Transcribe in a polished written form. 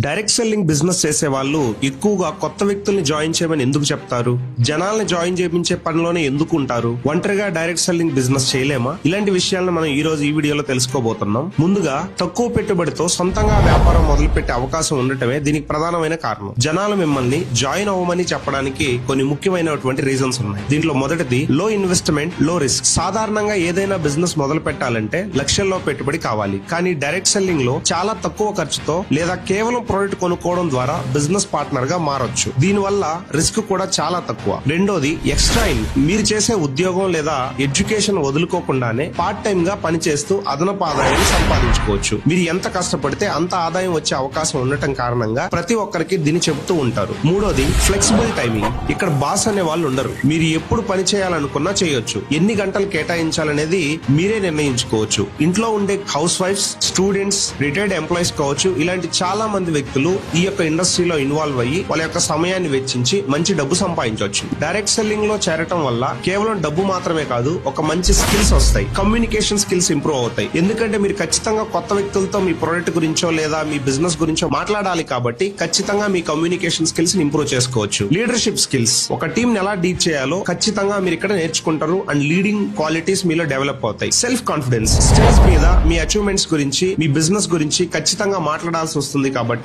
Direct selling business చేసే వాళ్ళు ఎక్కువగా కొత్త వ్యక్తుల్ని జాయిన్ చేయమని ఎందుకు చెప్తారు? జనాల్ని జాయిన్ చేయించే పనిలోనే ఎందుకు ఉంటారు? ఒంటరిగా డైరెక్ట్ సెల్లింగ్ బిజినెస్ చేయలేమా? ఇలాంటి విషయాలను మనం ఈ రోజు ఈ వీడియోలో తెలుసుకోబోతున్నాం. ముందుగా తక్కువ పెట్టుబడితో సొంతంగా వ్యాపారం మొదలుపెట్టే అవకాశం ఉండటమే దీనికి ప్రధానమైన కారణం. జనాలు మిమ్మల్ని జాయిన్ అవ్వమని చెప్పడానికి కొన్ని ముఖ్యమైనటువంటి రీజన్స్ ఉన్నాయి. దీంట్లో మొదటిది లో ఇన్వెస్ట్మెంట్, లో రిస్క్. సాధారణంగా ఏదైనా బిజినెస్ మొదలు పెట్టాలంటే లక్షల్లో పెట్టుబడి కావాలి. కానీ డైరెక్ట్ సెల్లింగ్ లో చాలా తక్కువ ఖర్చుతో లేదా కేవలం ప్రోడక్ట్ కొనుక్కోవడం ద్వారా బిజినెస్ పార్ట్నర్ గా మారొచ్చు. దీనివల్ల రిస్క్ కూడా చాలా తక్కువ. రెండోది ఎక్స్ట్రా ఇన్కమ్. మీరు చేసే ఉద్యోగం లేదా ఎడ్యుకేషన్ వదులుకోకుండానే పార్ట్ టైం గా పనిచేస్తూ అదనపు ఆదాయాన్ని సంపాదించుకోవచ్చు. మీరు ఎంత కష్టపడితే అంత ఆదాయం వచ్చే అవకాశం ఉండటం కారణంగా ప్రతి ఒక్కరికి దీన్ని చెబుతూ ఉంటారు. మూడోది ఫ్లెక్సిబుల్ టైమింగ్. ఇక్కడ బాస్ అనే వాళ్ళు ఉండరు. మీరు ఎప్పుడు పని చేయాలనుకున్నా చేయొచ్చు. ఎన్ని గంటలు కేటాయించాలనేది మీరే నిర్ణయించుకోవచ్చు. ఇంట్లో ఉండే హౌస్ వైఫ్స్, స్టూడెంట్స్, రిటైర్డ్ ఎంప్లాయీస్ కావచ్చు, ఇలాంటి చాలా మంది వ్యక్తులు ఈ యొక్క ఇండస్ట్రీలో ఇన్వాల్వ్ అయ్యి వాళ్ళ యొక్క సమయాన్ని వెచ్చించి మంచి డబ్బు సంపాదించవచ్చు. డైరెక్ట్ సెల్లింగ్ లో చేరటం వల్ల కేవలం డబ్బు మాత్రమే కాదు, ఒక మంచి స్కిల్స్ వస్తాయి. కమ్యూనికేషన్ స్కిల్స్ ఇంప్రూవ్ అవుతాయి. ఎందుకంటే మీరు ఖచ్చితంగా కొత్త వ్యక్తులతో మీ ప్రొడక్ట్ గురించో లేదా మీ బిజినెస్ గురించో మాట్లాడాలి కాబట్టి ఖచ్చితంగా మీ కమ్యూనికేషన్ స్కిల్స్ ఇంప్రూవ్ చేసుకోవచ్చు. Leadership skills. ఒక టీం ఎలా డీల్ చేయాలో ఖచ్చితంగా మీరు ఇక్కడ నేర్చుకుంటారు అండ్ లీడింగ్ క్వాలిటీస్ మీలో డెవలప్ అవుతాయి. Self confidence. స్టేజ్ మీద మీ అచీవ్మెంట్స్ గురించి, మీ బిజినెస్ గురించి ఖచ్చితంగా మాట్లాడాల్సి వస్తుంది కాబట్టి